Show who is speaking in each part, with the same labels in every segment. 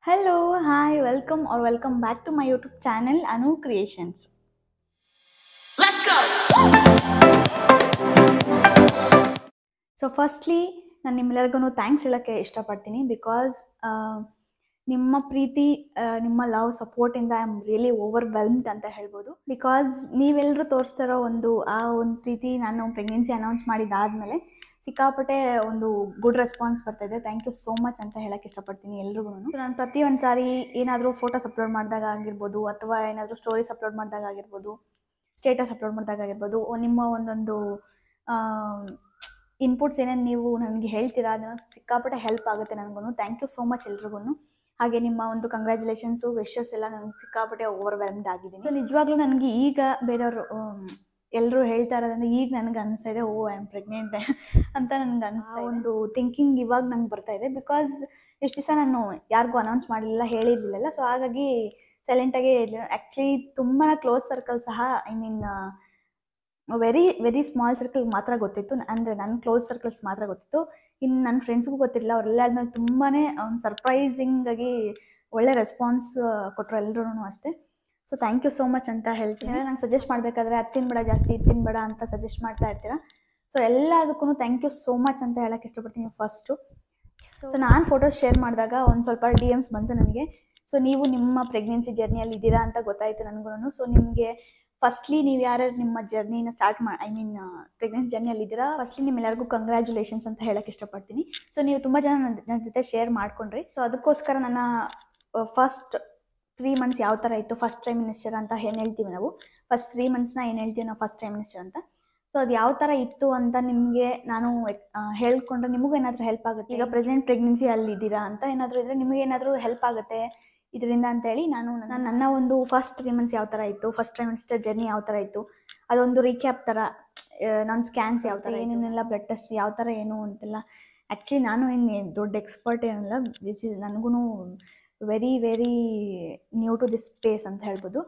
Speaker 1: Hello, hi, welcome back to my YouTube channel Anu Creations. Let's go! So firstly ನಾನು ನಿಮ್ಮೆಲ್ಲರಿಗೂ thanks ಹೇಳೋಕ್ಕೆ ಇಷ್ಟಪಡ್ತೀನಿ because ನಿಮ್ಮ ಪ್ರೀತಿ ನಿಮ್ಮ ಲವ್ ಸಪೋರ್ಟಿಂದ ಐ ಆಮ್ ರಿಯಲಿ ಓವರ್ವೆಲ್ಮ್ಡ್ ಅಂತ ಹೇಳ್ಬೋದು. ಬಿಕಾಸ್ ನೀವೆಲ್ಲರೂ ತೋರಿಸ್ತಿರೋ ಒಂದು ಪ್ರೀತಿ ನಾನು ಪ್ರೆಗ್ನೆನ್ಸಿ ಅನೌನ್ಸ್ ಮಾಡಿದ್ದಾದಮೇಲೆ ಸಿಕ್ಕಾಪಟ್ಟೆ ಒಂದು ಗುಡ್ ರೆಸ್ಪಾನ್ಸ್ ಬರ್ತಾಯಿದೆ. ಥ್ಯಾಂಕ್ ಯು ಸೋ ಮಚ್ ಅಂತ ಹೇಳಕ್ಕೆ ಇಷ್ಟಪಡ್ತೀನಿ ಎಲ್ರಿಗೂ. ಸೊ ನಾನು ಪ್ರತಿ ಒಂದು ಸಾರಿ ಏನಾದರೂ ಫೋಟೋಸ್ ಅಪ್ಲೋಡ್ ಮಾಡಿದಾಗ ಆಗಿರ್ಬೋದು, ಅಥವಾ ಏನಾದರೂ ಸ್ಟೋರೀಸ್ ಅಪ್ಲೋಡ್ ಮಾಡಿದಾಗ ಆಗಿರ್ಬೋದು, ಸ್ಟೇಟಸ್ ಅಪ್ಲೋಡ್ ಮಾಡಿದಾಗ ಆಗಿರ್ಬೋದು, ನಿಮ್ಮ ಒಂದೊಂದು ಇನ್ಪುಟ್ಸ್ ಏನೇನು ನೀವು ನನಗೆ ಹೇಳ್ತೀರಾ ಅದನ್ನು ಸಿಕ್ಕಾಪಟ್ಟೆ ಹೆಲ್ಪ್ ಆಗುತ್ತೆ ನನಗೂ. ಥ್ಯಾಂಕ್ ಯು ಸೋ ಮಚ್ ಎಲ್ರಿಗೂ. ಹಾಗೆ ನಿಮ್ಮ ಒಂದು ಕಂಗ್ರ್ಯಾಚುಲೇಷನ್ಸು, ವಿಶಸ್ ಎಲ್ಲ ನನಗೆ ಸಿಕ್ಕಾಪಟ್ಟೆ ಓವರ್ವೆಲ್ಮ್ಡ್ ಆಗಿದ್ದೀನಿ. ಸೊ ನಿಜವಾಗ್ಲೂ ನನಗೆ ಈಗ ಬೇರೆಯವರು ಎಲ್ಲರೂ ಹೇಳ್ತಾ ಇರೋದ್ರಿಂದ ಈಗ ನನಗೆ ಅನಿಸ್ತಾ ಇದೆ, ಐ ಆಮ್ ಪ್ರೆಗ್ನೆಂಟ್ ಅಂತ ನನಗೆ ಅನಿಸ್ತಾ ಒಂದು ಥಿಂಕಿಂಗ್ ಇವಾಗ ನಂಗೆ ಬರ್ತಾ ಇದೆ. ಬಿಕಾಸ್ ಎಷ್ಟು ದಿವಸ ನಾನು ಯಾರಿಗೂ ಅನೌನ್ಸ್ ಮಾಡಲಿಲ್ಲ, ಹೇಳಿರಲಿಲ್ಲ. ಸೊ ಹಾಗಾಗಿ ಸೈಲೆಂಟಾಗೇ ಇರಲಿಲ್ಲ. ಆ್ಯಕ್ಚುಲಿ ತುಂಬ ಕ್ಲೋಸ್ ಸರ್ಕಲ್ ಸಹ ವೆರಿ ಸ್ಮಾಲ್ ಸರ್ಕಲ್ ಮಾತ್ರ ಗೊತ್ತಿತ್ತು, ಅಂದರೆ ನನ್ನ ಕ್ಲೋಸ್ ಸರ್ಕಲ್ಸ್ ಮಾತ್ರ ಗೊತ್ತಿತ್ತು. ಇನ್ನು ನನ್ನ ಫ್ರೆಂಡ್ಸ್ಗೂ ಗೊತ್ತಿರಲಿಲ್ಲ. ಅವರೆಲ್ಲ ಆದಮೇಲೆ ತುಂಬಾ ಸರ್ಪ್ರೈಸಿಂಗಾಗಿ ಒಳ್ಳೆ ರೆಸ್ಪಾನ್ಸ್ ಕೊಟ್ಟರು ಎಲ್ಲರೂ ಅಷ್ಟೇ. So thank you so much ಅಂತ ಹೇಳ್ತೀನಿ. ನಂಗೆ ಸಜೆಸ್ಟ್ ಮಾಡಬೇಕಾದ್ರೆ ಅದು ತಿನ್ಬೇಡ, ಜಾಸ್ತಿ ಇದು ತಿನ್ಬೇಡ ಅಂತ ಸಜೆಸ್ಟ್ ಮಾಡ್ತಾ ಇರ್ತೀರಾ. ಸೊ ಎಲ್ಲದಕ್ಕೂ ಥ್ಯಾಂಕ್ ಯು ಸೋ ಮಚ್ ಅಂತ ಹೇಳೋಕ್ಕೆ ಇಷ್ಟಪಡ್ತೀನಿ ಫಸ್ಟು. ಸೊ ನಾನು ಫೋಟೋಸ್ ಶೇರ್ ಮಾಡಿದಾಗ ಒಂದು ಸ್ವಲ್ಪ DMs ಬಂತು ನನಗೆ. ಸೊ ನೀವು ನಿಮ್ಮ ಪ್ರೆಗ್ನೆನ್ಸಿ ಜರ್ನಿಯಲ್ಲಿ ಇದ್ದೀರಾ ಅಂತ ಗೊತ್ತಾಯಿತು ನನಗೂ. ಸೊ ನಿಮಗೆ ಫಸ್ಟ್ಲಿ ನೀವು ಯಾರ್ಯಾರು ನಿಮ್ಮ ಜರ್ನಿನ ಸ್ಟಾರ್ಟ್ ಪ್ರೆಗ್ನೆನ್ಸಿ ಜರ್ನಿಯಲ್ಲಿ ಇದ್ದೀರಾ, ಫಸ್ಟ್ಲಿ ನಿಮ್ಮೆಲ್ಲರಿಗೂ ಕಂಗ್ರ್ಯಾಚುಲೇಷನ್ಸ್ ಅಂತ ಹೇಳಕ್ಕೆ ಇಷ್ಟಪಡ್ತೀನಿ. ಸೊ ನೀವು ತುಂಬ ಜನ ನನ್ನ ಜೊತೆ ಶೇರ್ ಮಾಡ್ಕೊಂಡ್ರಿ. ಸೊ ಅದಕ್ಕೋಸ್ಕರ ನನ್ನ ಫಸ್ಟ್ 3 months ಯಾವ ಥರ ಇತ್ತು, ಫಸ್ಟ್ ಟ್ರೈಮಿನಿಸ್ಟರ್ ಅಂತ ಏನು ಹೇಳ್ತೀವಿ ನಾವು, ಫಸ್ಟ್ 3 monthsನ ಏನು ಹೇಳ್ತೀವಿ ನಾವು ಫಸ್ಟ್ ಟ್ರೈಮಿನಿಸ್ಟರ್ ಅಂತ. ಸೊ ಅದು ಯಾವ ಥರ ಇತ್ತು ಅಂತ ನಿಮಗೆ ನಾನು ಹೇಳ್ಕೊಂಡ್ರೆ ನಿಮಗೂ ಏನಾದರೂ ಹೆಲ್ಪ್ ಆಗುತ್ತೆ. ಈಗ ಪ್ರೆಸೆಂಟ್ ಪ್ರೆಗ್ನೆನ್ಸಿ ಅಲ್ಲಿ ಇದ್ದೀರಾ ಅಂತ ಏನಾದರೂ ಇದ್ದರೆ ನಿಮಗೇನಾದರೂ ಹೆಲ್ಪ್ ಆಗುತ್ತೆ ಇದರಿಂದ ಅಂತೇಳಿ ನಾನು ನನ್ನ ಒಂದು ಫಸ್ಟ್ 3 months ಯಾವ ಥರ ಇತ್ತು, ಫಸ್ಟ್ ಟ್ರೈಮಿನಿಸ್ಟರ್ ಜರ್ನಿ ಯಾವ ಥರ ಇತ್ತು, ಅದೊಂದು ರೀಕ್ಯಾಪ್ ಥರ, ನನ್ನ ಸ್ಕ್ಯಾನ್ಸ್ ಯಾವ ಥರ, ಏನೇನೆಲ್ಲ ಬ್ಲಡ್ ಟೆಸ್ಟ್ ಯಾವ ಥರ ಏನು ಅಂತೆಲ್ಲ. ಆ್ಯಕ್ಚುಲಿ ನಾನು ಏನು ದೊಡ್ಡ ಎಕ್ಸ್ಪರ್ಟ್ ಏನಲ್ಲ, ನನಗೂ very new to this space ಅಂತ ಹೇಳ್ಬೋದು.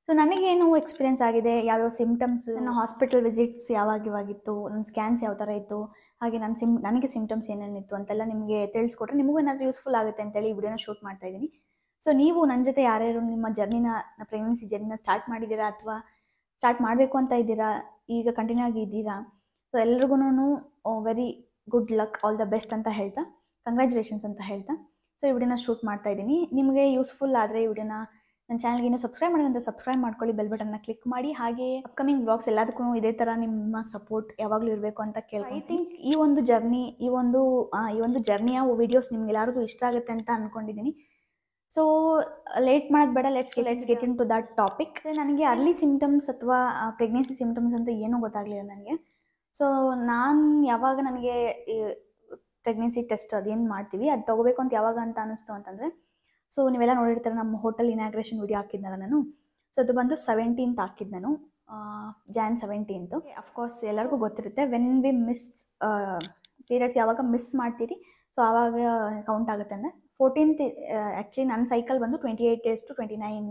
Speaker 1: ಸೊ ನನಗೇನು ಎಕ್ಸ್ಪೀರಿಯನ್ಸ್ ಆಗಿದೆ, ಯಾವ್ಯಾವ ಸಿಮ್ಟಮ್ಸ್, ನನ್ನ ಹಾಸ್ಪಿಟಲ್ ವಿಸಿಟ್ಸ್ ಯಾವಾಗಿತ್ತು, ನನ್ನ ಸ್ಕ್ಯಾನ್ಸ್ ಯಾವ ಥರ ಇತ್ತು, ಹಾಗೆ ನನಗೆ ಸಿಮ್ಟಮ್ಸ್ ಏನೇನಿತ್ತು ಅಂತೆಲ್ಲ ನಿಮಗೆ ತಿಳಿಸ್ಕೊಟ್ರೆ ನಿಮಗೂ ಏನಾದರೂ ಯೂಸ್ಫುಲ್ ಆಗುತ್ತೆ ಅಂತೇಳಿ ಈ ವಿಡಿಯೋನ ಶೂಟ್ ಮಾಡ್ತಾ ಇದ್ದೀನಿ. ಸೊ ನೀವು ನನ್ನ ಜೊತೆ ಯಾರ್ಯಾರು ನಿಮ್ಮ ಪ್ರೆಗ್ನೆನ್ಸಿ ಜರ್ನಿನ ಸ್ಟಾರ್ಟ್ ಮಾಡಿದ್ದೀರಾ ಅಥವಾ ಸ್ಟಾರ್ಟ್ ಮಾಡಬೇಕು ಅಂತ ಇದ್ದೀರಾ, ಈಗ ಕಂಟಿನ್ಯೂ ಆಗಿ ಇದ್ದೀರಾ, ಸೊ ಎಲ್ರಿಗೂ very good luck, all the best ಅಂತ ಹೇಳ್ತಾ, ಕಂಗ್ರ್ಯಾಚುಲೇಷನ್ಸ್ ಅಂತ ಹೇಳ್ತಾ ಸೊ ಈ ವಿಡಿಯೋನ ಶೂಟ್ ಮಾಡ್ತಾ ಇದ್ದೀನಿ. ನಿಮಗೆ ಯೂಸ್ಫುಲ್ ಆದರೆ ಈ ವಿಡಿಯೋನ ನನ್ನ ಚಾನಲ್ಗೆ ಇನ್ನೂ ಸಬ್ಸ್ಕ್ರೈಬ್ ಮಾಡೋದಂತ ಸಬ್ಸ್ಕ್ರೈಬ್ ಮಾಡ್ಕೊಳ್ಳಿ, ಬೆಲ್ ಬಟನ್ನ ಕ್ಲಿಕ್ ಮಾಡಿ. ಹಾಗೆ ಅಪ್ಕಮಿಂಗ್ ವ್ಲಾಗ್ಸ್ ಎಲ್ಲದಕ್ಕೂ ಇದೇ ಥರ ನಿಮ್ಮ ಸಪೋರ್ಟ್ ಯಾವಾಗಲೂ ಇರಬೇಕು ಅಂತ ಐ ಥಿಂಕ್ ಈ ಒಂದು ಜರ್ನಿಯ ವೀಡಿಯೋಸ್ ನಿಮ್ಗೆಲ್ಲರಿಗೂ ಇಷ್ಟ ಆಗುತ್ತೆ ಅಂತ ಅಂದ್ಕೊಂಡಿದ್ದೀನಿ. ಸೊ ಲೇಟ್ ಮಾಡೋದು ಬೇಡ, let's get into that topic. ನನಗೆ ಅರ್ಲಿ ಸಿಮ್ಟಮ್ಸ್ ಅಥವಾ ಪ್ರೆಗ್ನೆನ್ಸಿ ಸಿಮ್ಟಮ್ಸ್ ಅಂತ ಏನೂ ಗೊತ್ತಾಗಲಿಲ್ಲ ನನಗೆ. ಸೊ ನಾನು ಯಾವಾಗ ನನಗೆ ಪ್ರೆಗ್ನೆನ್ಸಿ ಟೆಸ್ಟ್ ಅದೇನು ಮಾಡ್ತೀವಿ ಅದು ತೊಗೋಬೇಕು ಅಂತ ಯಾವಾಗ ಅಂತ ಅನ್ನಿಸ್ತು ಅಂತಂದರೆ, ಸೊ ನೀವೆಲ್ಲ ನೋಡಿರ್ತಾರೆ ನಮ್ಮ ಹೋಟೆಲ್ ಇನಾಗ್ರೇಷನ್ ವಿಡಿಯೋ ಹಾಕಿದ್ನಲ್ಲ ನಾನು. ಸೊ ಅದು ಬಂದು 17th ಹಾಕಿದ್ದು ನಾನು, Jan 17th. ಅಫ್ಕೋರ್ಸ್ ಎಲ್ಲರಿಗೂ ಗೊತ್ತಿರುತ್ತೆ, ವೆನ್ ವಿ ಮಿಸ್ ಪೀರಿಯಡ್ಸ್ ಯಾವಾಗ ಮಿಸ್ ಮಾಡ್ತೀರಿ ಸೊ ಆವಾಗ ಕೌಂಟ್ ಆಗುತ್ತೆ ಅಂದರೆ 14th. ಆ್ಯಕ್ಚುಲಿ ನನ್ನ ಸೈಕಲ್ ಬಂದು 28 days to 29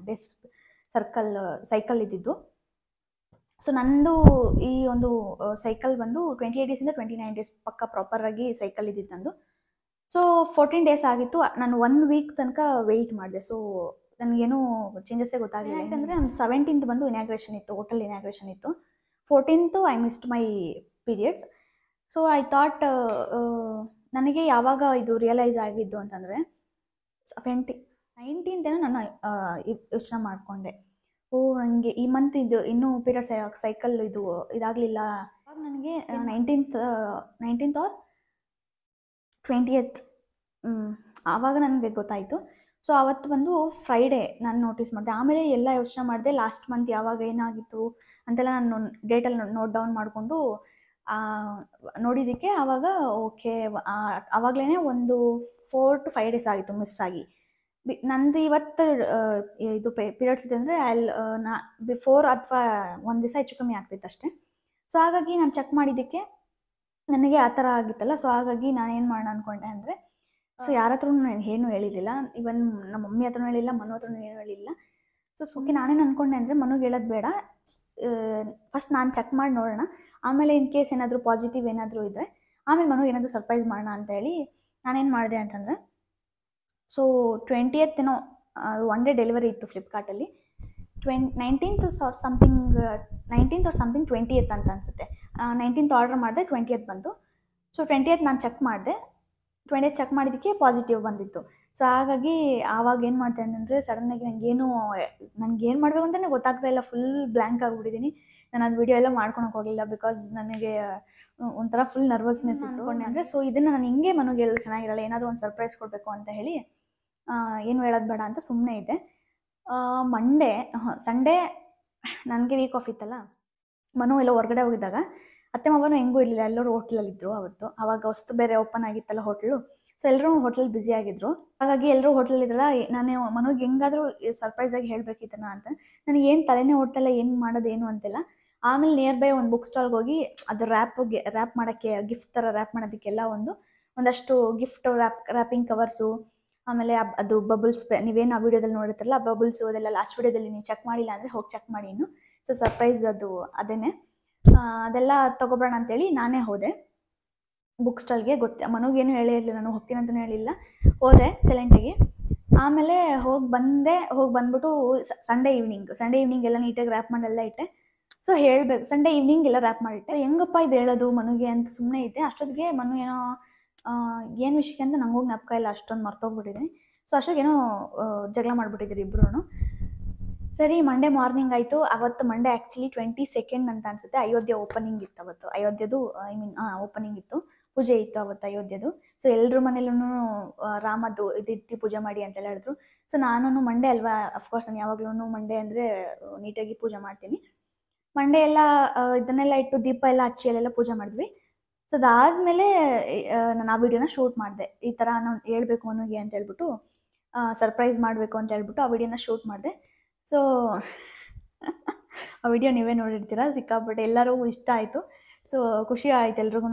Speaker 1: days ಸೈಕಲ್ ಇದ್ದಿದ್ದು. ಸೊ ನಂದು ಈ ಒಂದು ಸೈಕಲ್ ಬಂದು 28 days 29 days ಪಕ್ಕ ಪ್ರಾಪರಾಗಿ ಸೈಕಲ್ ಇದ್ದಿದ್ದು ನಂದು. ಸೊ 14 days ಆಗಿತ್ತು. ನಾನು 1 week ತನಕ ವೆಯ್ಟ್ ಮಾಡಿದೆ. ಸೊ ನನಗೇನು ಚೇಂಜಸ್ಸೇ ಗೊತ್ತಾಗಲಿಲ್ಲ. ಯಾಕಂದರೆ ನನ್ನ 17th ಬಂದು ಇನಾಗ್ರೇಷನ್ ಇತ್ತು, ಹೋಟೆಲ್ ಇನಾಗ್ರೇಷನ್ ಇತ್ತು. 14th I missed my periods. So I thought ನನಗೆ ಯಾವಾಗ ಇದು ರಿಯಲೈಸ್ ಆಗಿದ್ದು ಅಂತಂದರೆ 19th ನಾನು ಯೋಚನೆ ಮಾಡಿಕೊಂಡೆ, ನನಗೆ ಈ ಮಂತ್ ಇದು ಇನ್ನೂ ಪೀರಿಯಡ್ಸ್ ಸೈಕಲ್ ಇದಾಗಲಿಲ್ಲ. ಆವಾಗ ನನಗೆ 19th ಆರ್ 20th ಆವಾಗ ನನಗೆ ಗೊತ್ತಾಯಿತು. ಸೊ ಆವತ್ತು ಬಂದು ಫ್ರೈಡೇ ನಾನು ನೋಟಿಸ್ ಮಾಡಿದೆ. ಆಮೇಲೆ ಎಲ್ಲ ಯೋಚನೆ ಮಾಡಿದೆ, ಲಾಸ್ಟ್ ಮಂತ್ ಯಾವಾಗ ಏನಾಗಿತ್ತು ಅಂತೆಲ್ಲ ನಾನು ಡೇಟಲ್ಲಿ ನೋಟ್ ಡೌನ್ ಮಾಡಿಕೊಂಡು ನೋಡಿದ್ದಕ್ಕೆ ಆವಾಗ ಓಕೆ ಆವಾಗಲೇ ಒಂದು 4 to 5 days ಆಗಿತ್ತು ಮಿಸ್ ಆಗಿ. ನಂದು ಇವತ್ತು ಇದು ಪೀರಿಯಡ್ಸ್ ಇದೆ ಅಂದರೆ ಬಿಫೋರ್ ಅಥವಾ 1 ದಿವಸ ಹೆಚ್ಚು ಕಮ್ಮಿ ಆಗ್ತಿತ್ತು ಅಷ್ಟೇ. ಸೊ ಹಾಗಾಗಿ ನಾನು ಚೆಕ್ ಮಾಡಿದ್ದಕ್ಕೆ ನನಗೆ ಆ ಥರ ಆಗಿತ್ತಲ್ಲ. ಸೊ ಹಾಗಾಗಿ ನಾನೇನು ಮಾಡೋಣ ಅಂದ್ಕೊಂಡೆ ಅಂದರೆ, ಸೊ ಯಾರ ಹತ್ರನೂ ನಾನು ಏನೂ ಹೇಳಿರಲಿಲ್ಲ, ಇವನ್ ನಮ್ಮ ಮಮ್ಮಿ ಹತ್ರನೂ ಹೇಳಿಲ್ಲ, ಮನು ಹತ್ರನೂ ಏನೂ ಹೇಳಿಲ್ಲ. ಸೊ ಓಕೆ ನಾನೇನು ಅಂದ್ಕೊಂಡೆ ಅಂದರೆ, ಮನುಗೆ ಹೇಳೋದು ಬೇಡ, ಫಸ್ಟ್ ನಾನು ಚೆಕ್ ಮಾಡಿ ನೋಡೋಣ, ಆಮೇಲೆ ಇನ್ ಕೇಸ್ ಏನಾದರೂ ಪಾಸಿಟಿವ್ ಏನಾದರೂ ಇದ್ದರೆ ಆಮೇಲೆ ಮನು ಏನಾದರೂ ಸರ್ಪ್ರೈಸ್ ಮಾಡೋಣ ಅಂತೇಳಿ ನಾನೇನು ಮಾಡಿದೆ ಅಂತಂದರೆ, ಸೊ 20th ಏನೋ ಒನ್ ಡೇ ಡೆಲಿವರಿ ಇತ್ತು ಫ್ಲಿಪ್ಕಾರ್ಟಲ್ಲಿ. 19th something 19th R something 20th ಅಂತ ಅನಿಸುತ್ತೆ. 19th ಆರ್ಡರ್ ಮಾಡಿದೆ, 20th ಬಂತು. ಸೊ 20th ನಾನು ಚೆಕ್ ಮಾಡಿದೆ, 20th ಚೆಕ್ ಮಾಡಿದ್ದಕ್ಕೆ ಪಾಸಿಟಿವ್ ಬಂದಿತ್ತು. ಸೊ ಹಾಗಾಗಿ ಆವಾಗ ಏನು ಮಾಡ್ತಾ ಅಂದರೆ ಸಡನ್ನಾಗಿ ನನಗೇನು ಮಾಡಬೇಕು ಅಂತಲೇ ಗೊತ್ತಾಗ್ತಾ ಇಲ್ಲ, ಫುಲ್ ಬ್ಲ್ಯಾಂಕ್ ಆಗಿಬಿಟ್ಟಿದ್ದೀನಿ. ನಾನು ಅದು ವಿಡಿಯೋ ಎಲ್ಲ ಮಾಡ್ಕೊಳಕ್ಕೆ ಹೋಗಲಿಲ್ಲ, ಬಿಕಾಸ್ ನನಗೆ ಒಂಥರ ಫುಲ್ ನರ್ವಸ್ನೆಸ್ ಇತ್ತು. ಅಂದರೆ ಸೊ ಇದನ್ನು ನಾನು ಹಿಂಗೆ ಮನೆಗೆ ಎಲ್ಲ ಚೆನ್ನಾಗಿರಲ್ಲ, ಏನಾದರೂ ಒಂದು ಸರ್ಪ್ರೈಸ್ ಕೊಡಬೇಕು ಅಂತ ಹೇಳಿ ಏನು ಹೇಳೋದು ಬೇಡ ಅಂತ ಸುಮ್ಮನೆ ಇದ್ದೆ. ಸಂಡೇ ನನಗೆ ವೀಕ್ ಆಫ್ ಇತ್ತಲ್ಲ, ಮನು ಎಲ್ಲ ಹೊರಗಡೆ ಹೋಗಿದ್ದಾಗ ಅತ್ತೆ ಮಾವನು ಹೆಂಗೂ ಇರಲಿಲ್ಲ, ಎಲ್ಲರೂ ಹೋಟ್ಲಲ್ಲಿದ್ದರು ಅವತ್ತು. ಆವಾಗ ಹೊಸ್ತು ಬೇರೆ ಓಪನ್ ಆಗಿತ್ತಲ್ಲ ಹೋಟ್ಲು, ಸೊ ಎಲ್ಲರೂ ಹೋಟ್ಲಲ್ಲಿ ಬ್ಯುಸಿ ಆಗಿದ್ರು. ಹಾಗಾಗಿ ಎಲ್ಲರೂ ಹೋಟ್ಲಲ್ಲಿದ್ರಲ್ಲ, ನಾನು ಮನುಗೆ ಹೆಂಗಾದರೂ ಸರ್ಪ್ರೈಸಾಗಿ ಹೇಳಬೇಕಿತ್ತನ ಅಂತ ನನಗೆ ಏನು ತಲೆನೇ ಓಡ್ತಲ್ಲ, ಏನು ಮಾಡೋದು ಏನು ಅಂತೆಲ್ಲ. ಆಮೇಲೆ ನಿಯರ್ ಬೈ ಒಂದು ಬುಕ್ ಸ್ಟಾಲ್ಗೆ ಹೋಗಿ ಅದು ರ್ಯಾಪ್ ಮಾಡೋಕ್ಕೆ, ಗಿಫ್ಟ್ ಥರ ರ್ಯಾಪ್ ಮಾಡೋದಕ್ಕೆಲ್ಲ ಒಂದಷ್ಟು ಗಿಫ್ಟ್ ರ್ಯಾಪಿಂಗ್ ಕವರ್ಸು, ಆಮೇಲೆ ಅದು ಬಬಲ್ಸ್, ನೀವೇನು ಆ ವಿಡಿಯೋದಲ್ಲಿ ನೋಡಿರ್ತಾರಲ್ಲ ಆ ಬಬಲ್ಸು, ಅದೆಲ್ಲ ಲಾಸ್ಟ್ ವಿಡಿಯೋದಲ್ಲಿ ನೀವು ಚೆಕ್ ಮಾಡಿಲ್ಲ ಅಂದರೆ ಹೋಗಿ ಚೆಕ್ ಮಾಡಿ ಇನ್ನು. ಸೊ ಸರ್ಪ್ರೈಸ್ ಅದು ಅದೇನೆ, ಅದೆಲ್ಲ ತೊಗೊಬರೋಣ ಅಂತೇಳಿ ನಾನೇ ಹೋದೆ ಬುಕ್ ಸ್ಟಾಲ್ಗೆ. ಮನುಗೇನು ಹೇಳೇ ಇರಲಿಲ್ಲ, ನಾನು ಹೋಗ್ತೀನಿ ಅಂತಲೂ ಹೇಳಿಲ್ಲ, ಹೋದೆ ಸೈಲೆಂಟಾಗಿ. ಆಮೇಲೆ ಹೋಗಿ ಬಂದ್ಬಿಟ್ಟು ಸಂಡೇ ಈವ್ನಿಂಗ್ ಎಲ್ಲ ನೀಟಾಗಿ ರ್ಯಾಪ್ ಮಾಡೆಲ್ಲ ಇಟ್ಟೆ. ಸೊ ಹೇಳಬೇಕು, ಸಂಡೇ ಈವ್ನಿಂಗ್ ಎಲ್ಲ ರ್ಯಾಪ್ ಮಾಡಿಟ್ಟೆ. ಹೆಂಗಪ್ಪ ಇದು ಹೇಳೋದು ಮನುಗೆ ಅಂತ ಸುಮ್ಮನೆ ಇದ್ದೆ. ಅಷ್ಟೊತ್ತಿಗೆ ಮನು ಏನೋ ಏನು ವಿಷಯಕ್ಕೆ ಅಂತ ನಂಗೆ ಹೋಗಿ ಜ್ಞಾಪಕ ಇಲ್ಲ, ಅಷ್ಟೊಂದು ಮರ್ತೋಗ್ಬಿಟ್ಟಿದ್ದೀನಿ. ಸೊ ಅಷ್ಟೊಂದು ಜಗಳ ಮಾಡಿಬಿಟ್ಟಿದ್ರು ಇಬ್ಬರೂ. ಸರಿ, ಮಂಡೇ ಮಾರ್ನಿಂಗ್ ಆಯಿತು. ಅವತ್ತು ಮಂಡೇ ಆ್ಯಕ್ಚುಲಿ 22nd ಅಂತ ಅನಿಸುತ್ತೆ, ಅಯೋಧ್ಯೆ ಓಪನಿಂಗ್ ಇತ್ತು ಅವತ್ತು. ಅಯೋಧ್ಯೆದು ಓಪನಿಂಗ್ ಇತ್ತು, ಪೂಜೆ ಇತ್ತು ಅವತ್ತು ಅಯೋಧ್ಯೆದು. ಸೊ ಎಲ್ಲರ ಮನೇಲೂ ರಾಮದ್ದು ಇದಿಟ್ಟು ಪೂಜೆ ಮಾಡಿ ಅಂತೆಲ್ಲ ಹೇಳಿದ್ರು. ಸೊ ನಾನು ಮಂಡೇ ಅಲ್ವಾ, ಅಫ್ಕೋರ್ಸ್ ನಾನು ಯಾವಾಗಲೂ ಮಂಡೇ ಅಂದರೆ ನೀಟಾಗಿ ಪೂಜೆ ಮಾಡ್ತೀನಿ. ಮಂಡೇ ಎಲ್ಲ ಇದನ್ನೆಲ್ಲ ಇಟ್ಟು ದೀಪ ಎಲ್ಲ ಹಚ್ಚಿ ಅಲ್ಲೆಲ್ಲ ಪೂಜೆ ಮಾಡಿದ್ವಿ. ಸೊ ಅದಾದಮೇಲೆ ನಾನು ಆ ವಿಡಿಯೋನ ಶೂಟ್ ಮಾಡಿದೆ. ಈ ಥರ ನಾನು ಹೇಳ್ಬೇಕು ಮನುಗೆ ಅಂತ ಹೇಳ್ಬಿಟ್ಟು, ಸರ್ಪ್ರೈಸ್ ಮಾಡಬೇಕು ಅಂತ ಹೇಳ್ಬಿಟ್ಟು ಆ ವಿಡಿಯೋನ ಶೂಟ್ ಮಾಡಿದೆ. ಸೊ ಆ ವಿಡಿಯೋ ನೀವೇ ನೋಡಿರ್ತೀರ, ಸಿಕ್ಕಾಪಟ್ಟೆ ಎಲ್ಲರಿಗೂ ಇಷ್ಟ ಆಯಿತು. ಸೊ ಖುಷಿ ಆಯಿತು ಎಲ್ರಿಗೂ.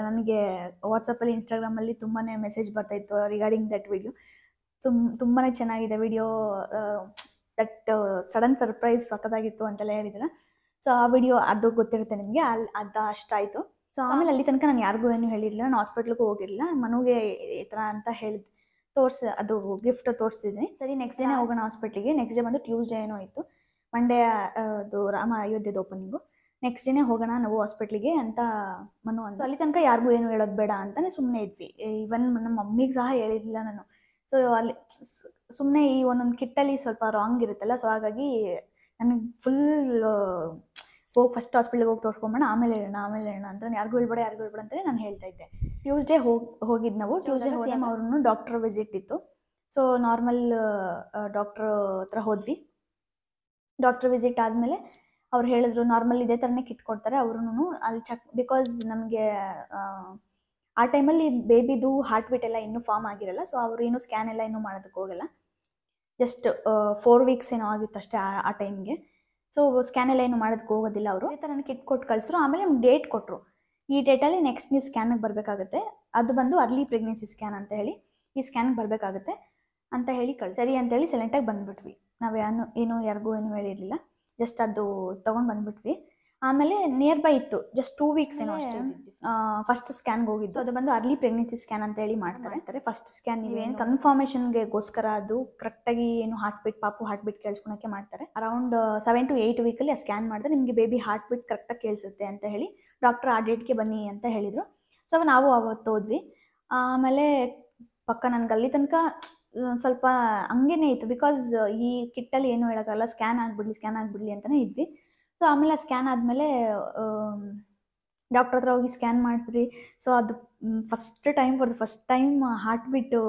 Speaker 1: ನನಗೆ ವಾಟ್ಸಪ್ಪಲ್ಲಿ, ಇನ್ಸ್ಟಾಗ್ರಾಮಲ್ಲಿ ತುಂಬಾ ಮೆಸೇಜ್ ಬರ್ತಾಯಿತ್ತು ರಿಗಾರ್ಡಿಂಗ್ ದಟ್ ವಿಡಿಯೋ. ತುಂಬಾ ಚೆನ್ನಾಗಿದೆ ವಿಡಿಯೋ, ದಟ್ ಸಡನ್ ಸರ್ಪ್ರೈಸ್ ಸಖತ್ತಾಗಿತ್ತು ಅಂತೆಲ್ಲ ಹೇಳಿದ್ದೀರ. ಸೊ ಆ ವಿಡಿಯೋ ಅದು ಗೊತ್ತಿರುತ್ತೆ ನಿಮಗೆ, ಅದು ಅಷ್ಟಾಯಿತು. ಸೊ ಆಮೇಲೆ ಅಲ್ಲಿ ತನಕ ನಾನು ಯಾರಿಗೂ ಏನು ಹೇಳಿರಲಿಲ್ಲ, ನಾನು ಹಾಸ್ಪಿಟ್ಲಿಗೂ ಹೋಗಿರಲಿಲ್ಲ. ಮನುಗೆ ಈ ಥರ ಅಂತ ಹೇಳಿದ್ದು ಅದು ಗಿಫ್ಟ್ ತೋರಿಸ್ತಿದ್ದೀನಿ. ಸರಿ, ನೆಕ್ಸ್ಟ್ ಡೇನೇ ಹೋಗೋಣ ಹಾಸ್ಪಿಟ್ಲಿಗೆ. ನೆಕ್ಸ್ಟ್ ಡೇ ಬಂದು ಟ್ಯೂಸ್ಡೇ ಏನೋ ಇತ್ತು, ಮಂಡೇ ಅದು ರಾಮ ಅಯೋಧ್ಯೆದು ಓಪನಿಂಗು. ನೆಕ್ಸ್ಟ್ ಡೇನೇ ಹೋಗೋಣ ನಾವು ಹಾಸ್ಪಿಟ್ಲಿಗೆ ಅಂತ ಮನು ಅಂತ. ಅಲ್ಲಿ ತನಕ ಯಾರಿಗೂ ಏನು ಹೇಳೋದು ಬೇಡ ಅಂತಲೇ ಸುಮ್ಮನೆ ಇದ್ವಿ. ಈವನ್ ನಮ್ಮ ಮಮ್ಮಿಗೆ ಸಹ ಹೇಳಿರಲಿಲ್ಲ ನಾನು. ಸೊ ಅಲ್ಲಿ ಸುಮ್ಮನೆ ಈ ಒಂದೊಂದು ಕಿಟ್ಟಲ್ಲಿ ಸ್ವಲ್ಪ ರಾಂಗ್ ಇರುತ್ತಲ್ಲ, ಸೊ ಹಾಗಾಗಿ ನನಗೆ ಫುಲ್ ಹೋಗಿ ಫಸ್ಟ್ ಹಾಸ್ಪಿಟ್ಲಿಗೆ ಹೋಗಿ ತೋರಿಸ್ಕೊಂಬೋಣ, ಆಮೇಲೆ ಹೇಳೋಣ ಅಂತ ಯಾರಿಗೂ ಹೇಳ್ಬೇಡ ಅಂತಲೇ ನಾನು ಹೇಳ್ತಾ ಇದ್ದೆ. ಟ್ಯೂಸ್ಡೇ ಹೋಗಿದ್ದು ನಾವು. ಟ್ಯೂಸ್ಡೇ ಸೇಮ್ ಅವ್ರೂ ಡಾಕ್ಟರ್ ವಿಸಿಟ್ ಇತ್ತು. ಸೊ ನಾರ್ಮಲ್ ಡಾಕ್ಟ್ರ್ ಹತ್ರ ಹೋದ್ವಿ. ಡಾಕ್ಟರ್ ವಿಸಿಟ್ ಆದಮೇಲೆ ಅವ್ರು ಹೇಳಿದ್ರು ನಾರ್ಮಲ್ ಇದೇ ಥರನೇ ಕಿಟ್ ಕೊಡ್ತಾರೆ ಅವ್ರೂ ಅಲ್ಲಿ ಚೆಕ್, ಬಿಕಾಸ್ ನಮಗೆ ಆ ಟೈಮಲ್ಲಿ ಬೇಬಿದು ಹಾರ್ಟ್ ಬೀಟ್ ಎಲ್ಲ ಇನ್ನೂ ಫಾರ್ಮ್ ಆಗಿರಲ್ಲ. ಸೊ ಅವರು ಏನೂ ಸ್ಕ್ಯಾನ್ ಎಲ್ಲ ಇನ್ನೂ ಮಾಡೋದಕ್ಕೆ ಹೋಗಲ್ಲ, ಜಸ್ಟ್ 4 weeks ಏನೋ ಆಗಿತ್ತು ಅಷ್ಟೇ ಆ ಟೈಮ್ಗೆ. ಸೊ ಸ್ಕ್ಯಾನ್ ಎಲ್ಲ ಏನು ಮಾಡೋದಕ್ಕೆ ಹೋಗೋದಿಲ್ಲ ಅವರು. ಈ ಥರ ನನಗೆ ಕಿಟ್ ಕೊಟ್ಟು ಕಳಿಸಿದ್ರು. ಆಮೇಲೆ ನಮ್ಗೆ ಡೇಟ್ ಕೊಟ್ಟರು, ಈ ಡೇಟಲ್ಲಿ ನೆಕ್ಸ್ಟ್ ನೀವು ಸ್ಕ್ಯಾನಿಗೆ ಬರಬೇಕಾಗುತ್ತೆ, ಅದು ಬಂದು ಅರ್ಲಿ ಪ್ರೆಗ್ನೆನ್ಸಿ ಸ್ಕ್ಯಾನ್ ಅಂತ ಹೇಳಿ, ಈ ಸ್ಕ್ಯಾನ್ಗೆ ಬರಬೇಕಾಗುತ್ತೆ ಅಂತ ಹೇಳಿ ಸರಿ ಅಂತೇಳಿ ಸೈಲೆಂಟಾಗಿ ಬಂದುಬಿಟ್ವಿ. ನಾವು ಯಾರಿಗೂ ಏನೂ ಹೇಳಿರಲಿಲ್ಲ, ಜಸ್ಟ್ ಅದು ತೊಗೊಂಡು ಬಂದುಬಿಟ್ವಿ. ಆಮೇಲೆ ನಿಯರ್ ಬೈ ಇತ್ತು, ಜಸ್ಟ್ 2 weeks ಏನೋ ಅಷ್ಟೇ. ಫಸ್ಟ್ ಸ್ಕ್ಯಾನ್ಗೆ ಹೋಗಿದ್ದು, ಅದು ಬಂದು ಅರ್ಲಿ ಪ್ರೆಗ್ನೆನ್ಸಿ ಸ್ಕ್ಯಾನ್ ಅಂತ ಹೇಳಿ ಮಾಡ್ತಾರೆ. ಫಸ್ಟ್ ಸ್ಕ್ಯಾನ್ ನೀವೇನು ಕನ್ಫರ್ಮೇಷನ್ಗೋಸ್ಕರ ಅದು ಕರೆಕ್ಟಾಗಿ ಏನು ಪಾಪು ಹಾರ್ಟ್ ಬೀಟ್ ಕೇಳಿಸ್ಕೊಳಕ್ಕೆ ಮಾಡ್ತಾರೆ. ಅರೌಂಡ್ 7 to 8 weekಲ್ಲಿ ಆ ಸ್ಕ್ಯಾನ್ ಮಾಡಿದ್ರೆ ನಿಮಗೆ ಬೇಬಿ ಹಾರ್ಟ್ ಬೀಟ್ ಕರೆಕ್ಟಾಗಿ ಕೇಳಿಸುತ್ತೆ ಅಂತ ಹೇಳಿ ಡಾಕ್ಟರ್ ಆ ಡೇಟ್ಗೆ ಬನ್ನಿ ಅಂತ ಹೇಳಿದರು. ಸೊ ನಾವು ಅವತ್ತು ಹೋದ್ವಿ. ಆಮೇಲೆ ಪಕ್ಕ ನನಗೆ ಅಲ್ಲಿ ತನಕ ಸ್ವಲ್ಪ ಹಂಗೇನೆ ಇತ್ತು, ಬಿಕಾಸ್ ಈ ಕಿಟ್ಟಲ್ಲಿ ಏನೂ ಹೇಳೋಕ್ಕಲ್ಲ, ಸ್ಕ್ಯಾನ್ ಆಗಿಬಿಡ್ಲಿ ಅಂತಲೇ ಇದ್ವಿ. ಸೊ ಆಮೇಲೆ ಸ್ಕ್ಯಾನ್ ಆದಮೇಲೆ ಡಾಕ್ಟರ್ ಹತ್ರ ಹೋಗಿ ಸ್ಕ್ಯಾನ್ ಮಾಡಿದ್ರಿ. ಸೊ ಅದು ಫಸ್ಟ್ ಟೈಮ್ ಹಾರ್ಟ್ ಬೀಟು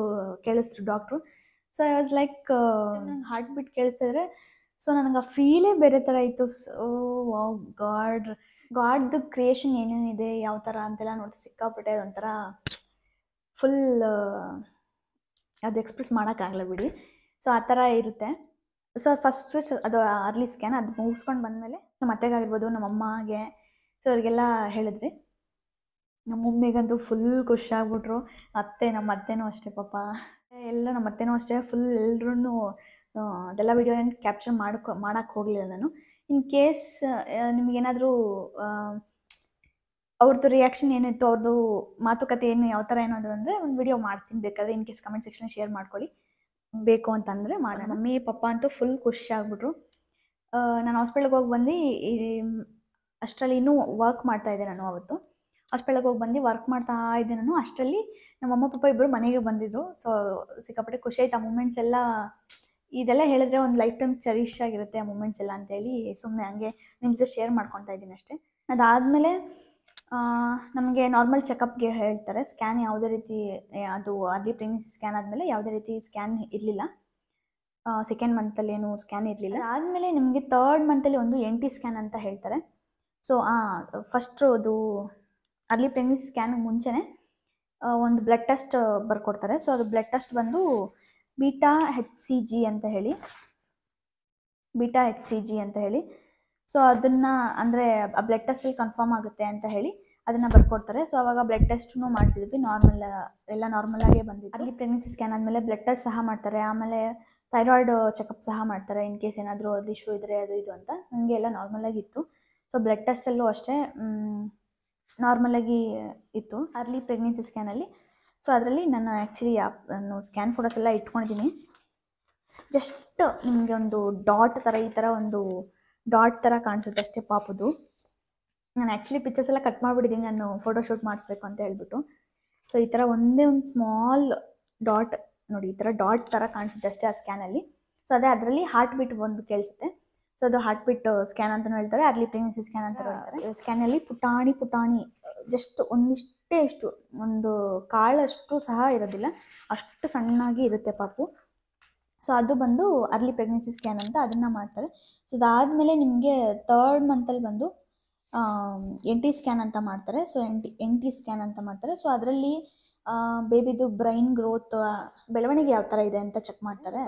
Speaker 1: ಕೇಳಿಸ್ರು doctor. So I was like, ನಂಗೆ ಹಾರ್ಟ್ ಬೀಟ್ ಕೇಳಿಸ್ತಿದ್ರೆ ಸೊ ನನಗೆ ಆ ಫೀಲೇ ಬೇರೆ ಥರ ಇತ್ತು. ಸೊ ಗಾಡ್ದು ಕ್ರಿಯೇಷನ್ ಏನೇನಿದೆ ಯಾವ ಥರ ಅಂತೆಲ್ಲ ನೋಡಿ ಸಿಕ್ಕಾಪಟ್ಟೆ ಒಂಥರ ಫುಲ್ ಅದು ಎಕ್ಸ್ಪ್ರೆಸ್ ಮಾಡೋಕ್ಕಾಗಲ್ಲ ಬಿಡಿ. ಸೊ ಆ ಥರ ಇರುತ್ತೆ. ಸೊ ಫಸ್ಟ್ ಅದು ಅರ್ಲಿ ಸ್ಕ್ಯಾನ್ ಅದು ಮುಗಿಸ್ಕೊಂಡು ಬಂದಮೇಲೆ ನಮ್ಮ ಅತ್ತೆಗಾಗಿರ್ಬೋದು, ನಮ್ಮ ಅಮ್ಮಗೆ, ಸೊ ಅವ್ರಿಗೆಲ್ಲ ಹೇಳಿದ್ರಿ. ನಮ್ಮ ಮಮ್ಮಿಗಂತೂ ಫುಲ್ ಖುಷಿ ಆಗ್ಬಿಟ್ರು. ನಮ್ಮ ಅತ್ತೆನೂ ಅಷ್ಟೇ ಪಾಪ, ನಮ್ಮ ಅತ್ತೆನೂ ಅಷ್ಟೇ ಫುಲ್ ಎಲ್ಲರೂ ಅದೆಲ್ಲ ವಿಡಿಯೋ ಏನು ಕ್ಯಾಪ್ಚರ್ ಮಾಡೋಕ್ಕೆ ಹೋಗಲಿಲ್ಲ ನಾನು. ಇನ್ ಕೇಸ್ ನಿಮಗೇನಾದರೂ ಅವ್ರದ್ದು ರಿಯಾಕ್ಷನ್ ಏನಿತ್ತು, ಅವ್ರದ್ದು ಮಾತುಕತೆ ಯಾವ ಥರ ಏನಾದರೂ ಅಂದರೆ ಒಂದು ವಿಡಿಯೋ ಮಾಡ್ತೀನಿ ಬೇಕಾದರೆ, in case comment section share ಮಾಡ್ಕೊಳ್ಳಿ. ಬೇಕು ಅಂತಂದರೆ ಮಾಡೋಣ. ಮಮ್ಮಿ ಪಪ್ಪ ಅಂತೂ ಫುಲ್ ಖುಷಿ ಆಗ್ಬಿಟ್ರು. ನಾನು ಹಾಸ್ಪಿಟ್ಲಿಗೆ ಹೋಗಿ ಬಂದು ಅಷ್ಟರಲ್ಲಿ ಇನ್ನೂ ವರ್ಕ್ ಮಾಡ್ತಾಯಿದ್ದೆ ನಾನು ಅವತ್ತು. ಹಾಸ್ಪಿಟ್ಲಿಗೆ ಹೋಗಿ ಬಂದು ವರ್ಕ್ ಮಾಡ್ತಾ ಇದ್ದೆ ನಾನು. ಅಷ್ಟರಲ್ಲಿ ನಮ್ಮ ಅಮ್ಮ ಪಪ್ಪ ಇಬ್ಬರು ಮನೆಗೆ ಬಂದಿದ್ದರು. ಸೊ ಸಿಕ್ಕಾಪಟ್ಟೆ ಖುಷಿ ಆಯ್ತು. ಆ ಮೂಮೆಂಟ್ಸ್ ಎಲ್ಲ ಇದೆಲ್ಲ ಹೇಳಿದ್ರೆ ಒಂದು ಲೈಫ್ ಟೈಮ್ ಚೆರಿಷ್ ಆಗಿರುತ್ತೆ ಆ ಮೂಮೆಂಟ್ಸ್ ಎಲ್ಲ ಅಂತೇಳಿ ಸುಮ್ಮನೆ ಹಂಗೆ ನಿಮ್ಮ ಜೊತೆ ಶೇರ್ ಮಾಡ್ಕೊತಾ ಇದ್ದೀನಿ ಅಷ್ಟೇ. ಅದಾದಮೇಲೆ ನಮಗೆ ನಾರ್ಮಲ್ ಚೆಕಪ್ಗೆ ಹೇಳ್ತಾರೆ. ಸ್ಕ್ಯಾನ್ ಯಾವುದೇ ರೀತಿ ಅದು ಅರ್ಲಿ ಪ್ರೆಗ್ನೆನ್ಸಿ ಸ್ಕ್ಯಾನ್ ಆದಮೇಲೆ ಯಾವುದೇ ರೀತಿ ಸ್ಕ್ಯಾನ್ ಇರಲಿಲ್ಲ. ಸೆಕೆಂಡ್ ಮಂತಲ್ಲಿ ಏನು ಸ್ಕ್ಯಾನ್ ಇರಲಿಲ್ಲ. ಆದಮೇಲೆ ನಿಮಗೆ ತರ್ಡ್ ಮಂತಲ್ಲಿ ಒಂದು NT ಸ್ಕ್ಯಾನ್ ಅಂತ ಹೇಳ್ತಾರೆ. ಸೊ ಫಸ್ಟು ಅದು ಅರ್ಲಿ ಪ್ರೆಗ್ನೆನ್ಸಿ ಸ್ಕ್ಯಾನ್ ಮುಂಚೆನೇ ಒಂದು ಬ್ಲಡ್ ಟೆಸ್ಟ್ ಬರ್ಕೊಡ್ತಾರೆ. ಸೊ ಅದು ಬ್ಲಡ್ ಟೆಸ್ಟ್ ಬಂದು ಬೀಟಾ HCG ಅಂತ ಹೇಳಿ ಸೊ ಅದನ್ನು ಅಂದರೆ ಆ ಬ್ಲಡ್ ಟೆಸ್ಟಲ್ಲಿ ಕನ್ಫರ್ಮ್ ಆಗುತ್ತೆ ಅಂತ ಹೇಳಿ ಅದನ್ನು ಬರ್ಕೊಡ್ತಾರೆ. ಸೊ ಅವಾಗ ಬ್ಲಡ್ ಟೆಸ್ಟೂ ಮಾಡಿಸಿದ್ವಿ. ಎಲ್ಲ ನಾರ್ಮಲಾಗೇ ಬಂದಿತ್ತು. ಅರ್ಲಿ ಪ್ರೆಗ್ನೆನ್ಸಿ ಸ್ಕ್ಯಾನ್ ಆದಮೇಲೆ ಬ್ಲಡ್ ಟೆಸ್ಟ್ ಸಹ ಮಾಡ್ತಾರೆ. ಆಮೇಲೆ ಥೈರಾಯ್ಡ್ ಚೆಕಪ್ ಸಹ ಮಾಡ್ತಾರೆ. ಇನ್ ಕೇಸ್ ಏನಾದರೂ ಅದು ಇಶ್ಯೂ ಇದ್ದರೆ ಅದು ಇದು ಅಂತ. ನನಗೆ ಎಲ್ಲ ನಾರ್ಮಲಾಗಿತ್ತು. ಸೊ ಬ್ಲಡ್ ಟೆಸ್ಟಲ್ಲೂ ಅಷ್ಟೇ ನಾರ್ಮಲಾಗಿ ಇತ್ತು ಅರ್ಲಿ ಪ್ರೆಗ್ನೆನ್ಸಿ ಸ್ಕ್ಯಾನಲ್ಲಿ. ಸೊ ಅದರಲ್ಲಿ ನಾನು ಸ್ಕ್ಯಾನ್ ಫೋಟೋಸ್ ಎಲ್ಲ ಇಟ್ಕೊಂಡಿದ್ದೀನಿ. ಜಸ್ಟ್ ನಿಮಗೆ ಒಂದು ಡಾಟ್ ಥರ ಈ ಥರ ಒಂದು ಡಾಟ್ ಥರ ಕಾಣಿಸುತ್ತೆ ಅಷ್ಟೇ ಪಾಪುದು. ನಾನು ಆ್ಯಕ್ಚುಲಿ ಪಿಕ್ಚರ್ಸ್ ಎಲ್ಲ ಕಟ್ ಮಾಡಿಬಿಟ್ಟಿದ್ದೀನಿ ನಾನು ಫೋಟೋಶೂಟ್ ಮಾಡಿಸ್ಬೇಕು ಅಂತ ಹೇಳ್ಬಿಟ್ಟು. ಸೊ ಈ ಥರ ಒಂದೇ ಒಂದು ಸ್ಮಾಲ್ ಡಾಟ್ ನೋಡಿ, ಈ ಥರ ಡಾಟ್ ಥರ ಕಾಣಿಸುತ್ತೆ ಅಷ್ಟೇ ಆ ಸ್ಕ್ಯಾನಲ್ಲಿ. ಸೊ ಅದರಲ್ಲಿ ಹಾರ್ಟ್ ಬೀಟ್ ಒಂದು ಕೇಳಿಸುತ್ತೆ. ಸೊ ಅದು ಹಾರ್ಟ್ ಬೀಟ್ ಸ್ಕ್ಯಾನ್ ಅಂತಲೂ ಹೇಳ್ತಾರೆ, ಅರ್ಲಿ ಪ್ರೆಗ್ನೆನ್ಸಿ ಸ್ಕ್ಯಾನ್ ಅಂತ ಹೇಳ್ತಾರೆ. ಸ್ಕ್ಯಾನಲ್ಲಿ ಪುಟಾಣಿ ಜಸ್ಟ್ ಇಷ್ಟು ಒಂದು ಕಾಳಷ್ಟು ಸಹ ಇರೋದಿಲ್ಲ, ಅಷ್ಟು ಸಣ್ಣಾಗಿ ಇರುತ್ತೆ ಪಾಪು. ಸೊ ಅದು ಬಂದು ಅರ್ಲಿ ಪ್ರೆಗ್ನೆನ್ಸಿ ಸ್ಕ್ಯಾನ್ ಅಂತ ಅದನ್ನು ಮಾಡ್ತಾರೆ. ಸೊ ಅದಾದಮೇಲೆ ನಿಮಗೆ ತರ್ಡ್ ಮಂತಲ್ಲಿ ಬಂದು NT ಸ್ಕ್ಯಾನ್ ಅಂತ ಮಾಡ್ತಾರೆ. ಸೊ NT ಸ್ಕ್ಯಾನ್ ಅಂತ ಮಾಡ್ತಾರೆ. ಸೊ ಅದರಲ್ಲಿ ಬೇಬಿದು ಬ್ರೈನ್ ಗ್ರೋತ್ ಬೆಳವಣಿಗೆ ಯಾವ ಥರ ಇದೆ ಅಂತ ಚೆಕ್ ಮಾಡ್ತಾರೆ.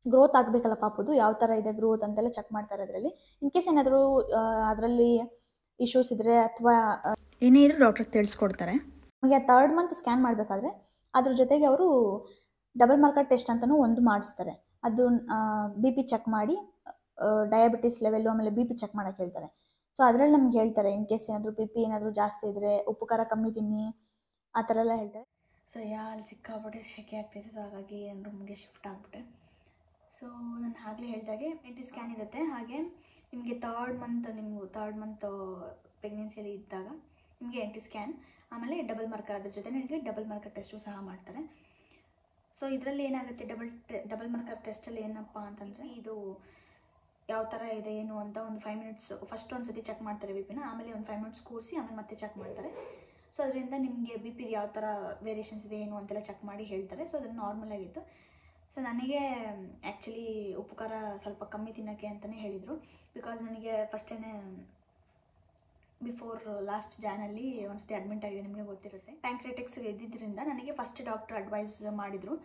Speaker 1: ಗ್ರೋತ್ ಆಗಬೇಕಲ್ಲ ಪಾಪುದು, ಯಾವ ಥರ ಇದೆ ಗ್ರೋತ್ ಅಂತೆಲ್ಲ ಚೆಕ್ ಮಾಡ್ತಾರೆ ಅದರಲ್ಲಿ. ಇನ್ ಕೇಸ್ ಏನಾದರೂ ಅದರಲ್ಲಿ ಇಶ್ಯೂಸ್ ಇದ್ದರೆ ಅಥವಾ ಏನೇ ಇದ್ರೂ ಡಾಕ್ಟರ್ ತಿಳಿಸ್ಕೊಡ್ತಾರೆ. ನಮಗೆ ತರ್ಡ್ ಮಂತ್ ಸ್ಕ್ಯಾನ್ ಮಾಡಬೇಕಾದ್ರೆ ಅದ್ರ ಜೊತೆಗೆ ಅವರು ಡಬಲ್ ಮಾರ್ಕರ್ ಟೆಸ್ಟ್ ಅಂತಲೂ ಒಂದು ಮಾಡಿಸ್ತಾರೆ. ಅದು BP ಚೆಕ್ ಮಾಡಿ ಡಯಾಬಿಟಿಸ್ ಲೆವೆಲ್ಲು ಆಮೇಲೆ BP ಚೆಕ್ ಮಾಡೋಕ್ಕೆ ಹೇಳ್ತಾರೆ. ಸೊ ಅದರಲ್ಲಿ ನಮ್ಗೆ ಹೇಳ್ತಾರೆ ಇನ್ ಕೇಸ್ ಏನಾದರೂ BP ಏನಾದರೂ ಜಾಸ್ತಿ ಇದ್ದರೆ ಉಪ್ಪು ಖಾರ ಕಮ್ಮಿ ತಿನ್ನಿ ಆ ಥರ ಎಲ್ಲ ಹೇಳ್ತಾರೆ. ಸೊ ಅಲ್ಲಿ ಸಿಕ್ಕಾಪಟ್ಟೆ ಸೆಕೆ ಆಗ್ತಾಯಿತ್ತು. ಸೊ ಹಾಗಾಗಿ ನಾನು ರೂಮ್ಗೆ ಶಿಫ್ಟ್ ಆಗಿಬಿಟ್ಟೆ. ಸೊ ನಾನು ಆಗಲೇ ಹೇಳಿದಾಗೆ NT ಸ್ಕ್ಯಾನ್ ಇರುತ್ತೆ. ಹಾಗೆ ನಿಮಗೆ ತರ್ಡ್ ಮಂತ್ ಪ್ರೆಗ್ನೆನ್ಸಿಯಲ್ಲಿ ಇದ್ದಾಗ ನಿಮಗೆ NT ಸ್ಕ್ಯಾನ್ ಆಮೇಲೆ ಡಬಲ್ ಮಾರ್ಕರ್, ಅದ್ರ ಜೊತೆ ನಿಮಗೆ ಡಬಲ್ ಮಾರ್ಕರ್ ಟೆಸ್ಟು ಸಹ ಮಾಡ್ತಾರೆ. ಸೊ ಇದರಲ್ಲಿ ಏನಾಗುತ್ತೆ, ಡಬಲ್ ಮಾರ್ಕರ್ ಟೆಸ್ಟಲ್ಲಿ ಏನಪ್ಪ ಅಂತಂದರೆ ಇದು ಯಾವ ಥರ ಇದೆ ಏನು ಅಂತ ಒಂದು 5 ಮಿನಿಟ್ಸ್ ಫಸ್ಟ್ ಒಂದು ಸತಿ ಚೆಕ್ ಮಾಡ್ತಾರೆ BPನ, ಆಮೇಲೆ ಒಂದು 5 ಮಿನಿಟ್ಸ್ ಕೂರಿಸಿ ಆಮೇಲೆ ಮತ್ತೆ ಚೆಕ್ ಮಾಡ್ತಾರೆ. ಸೊ ಅದರಿಂದ ನಿಮಗೆ BP ಯಾವ ಥರ ವೇರಿಯೇಷನ್ಸ್ ಇದೆ ಏನು ಅಂತೆಲ್ಲ ಚೆಕ್ ಮಾಡಿ ಹೇಳ್ತಾರೆ. ಸೊ ಅದು ನಾರ್ಮಲ್ ಆಗಿತ್ತು. ಸೊ ನನಗೆ ಆ್ಯಕ್ಚುಲಿ ಉಪ್ಪು ಖಾರ ಸ್ವಲ್ಪ ಕಮ್ಮಿ ತಿನ್ನೋಕ್ಕೆ ಅಂತಲೇ ಹೇಳಿದರು. ಬಿಕಾಸ್ ನನಗೆ ಫಸ್ಟೇ ಬಿಫೋರ್ ಲಾಸ್ಟ್ ಜಾನಲ್ಲಿ ಒಂದ್ಸತಿ ಅಡ್ಮಿಟ್ ಆಗಿದೆ, ನಿಮಗೆ ಗೊತ್ತಿರುತ್ತೆ. ಪ್ಯಾಂಕ್ರೆಟಿಕ್ಸ್ ಇದ್ದಿದ್ದರಿಂದ ನನಗೆ ಫಸ್ಟ್ ಡಾಕ್ಟರ್ ಅಡ್ವೈಸ್ ಮಾಡಿದರು